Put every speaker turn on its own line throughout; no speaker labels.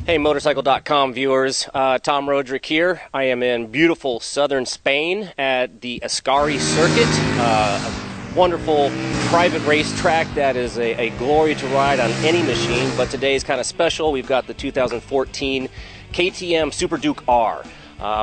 Hey, motorcycle.com viewers, Tom Roderick here. I am in beautiful southern Spain at the Ascari circuit, a wonderful private racetrack that is a glory to ride on any machine, but today is kind of special. We've got the 2014 KTM Super Duke R.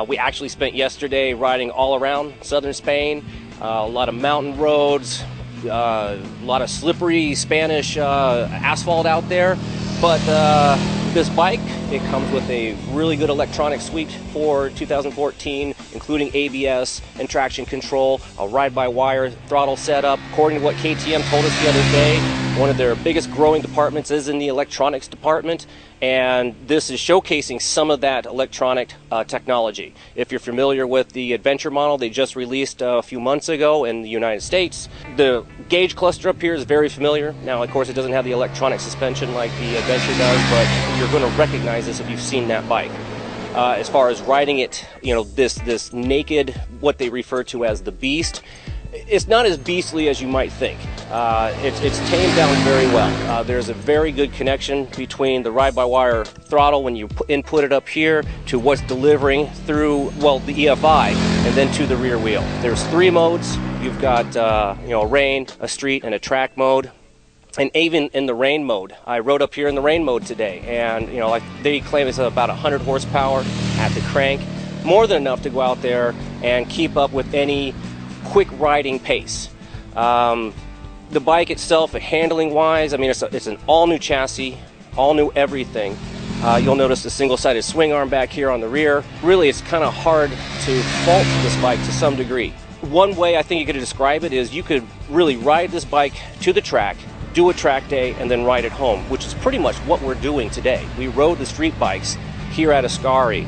We actually spent yesterday riding all around southern Spain, a lot of mountain roads, a lot of slippery Spanish asphalt out there, but this bike, it comes with a really good electronic suite for 2014, including ABS and traction control, a ride-by-wire throttle setup. According to what KTM told us the other day, one of their biggest growing departments is in the electronics department, and this is showcasing some of that electronic technology. If you're familiar with the Adventure model they just released a few months ago in the United States, the gauge cluster up here is very familiar. Now, of course, it doesn't have the electronic suspension like the Adventure does, but you're going to recognize this if you've seen that bike. As far as riding it, you know, this naked, what they refer to as the Beast, it's not as beastly as you might think. It's tamed down very well. There's a very good connection between the ride-by-wire throttle when you input it up here to what's delivering through, well, the EFI, and then to the rear wheel. There's three modes. You've got you know, a rain, a street, and a track mode. And even in the rain mode, I rode up here in the rain mode today, and you know, like they claim it's about 100 horsepower at the crank, more than enough to go out there and keep up with any quick riding pace. The bike itself, handling wise, I mean, it's an all new chassis, all new everything. You'll notice the single-sided swing arm back here on the rear. Really, it's kind of hard to fault this bike to some degree. One way I think you could describe it is you could really ride this bike to the track, do a track day, and then ride it home, which is pretty much what we're doing today. We rode the street bikes here at Ascari,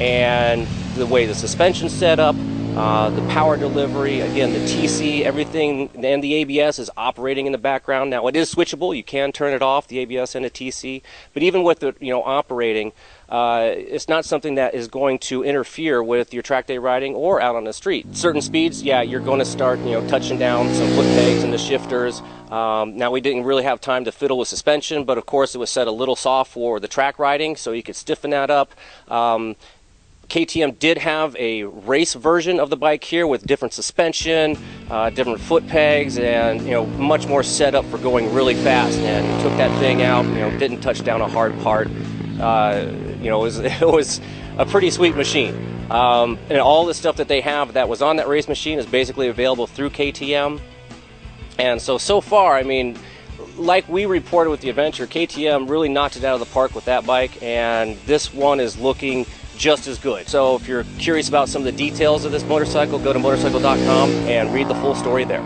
and the way the suspension's set up, the power delivery, again, the TC, everything, and the ABS is operating in the background. Now, it is switchable. You can turn it off, the ABS and the TC, but even with it, you know, operating, it's not something that is going to interfere with your track day riding or out on the street. Certain speeds, yeah, you're going to start, you know, touching down some foot pegs and the shifters. Now, we didn't really have time to fiddle with suspension, but of course it was set a little soft for the track riding, so you could stiffen that up. KTM did have a race version of the bike here with different suspension, different foot pegs, and you know, much more set up for going really fast. And you took that thing out, you know, didn't touch down a hard part. You know, it was a pretty sweet machine. And all the stuff that they have that was on that race machine is basically available through KTM. And so far, I mean, like we reported with the Adventure, KTM really knocked it out of the park with that bike, and this one is looking just as good. So if you're curious about some of the details of this motorcycle, go to motorcycle.com and read the full story there.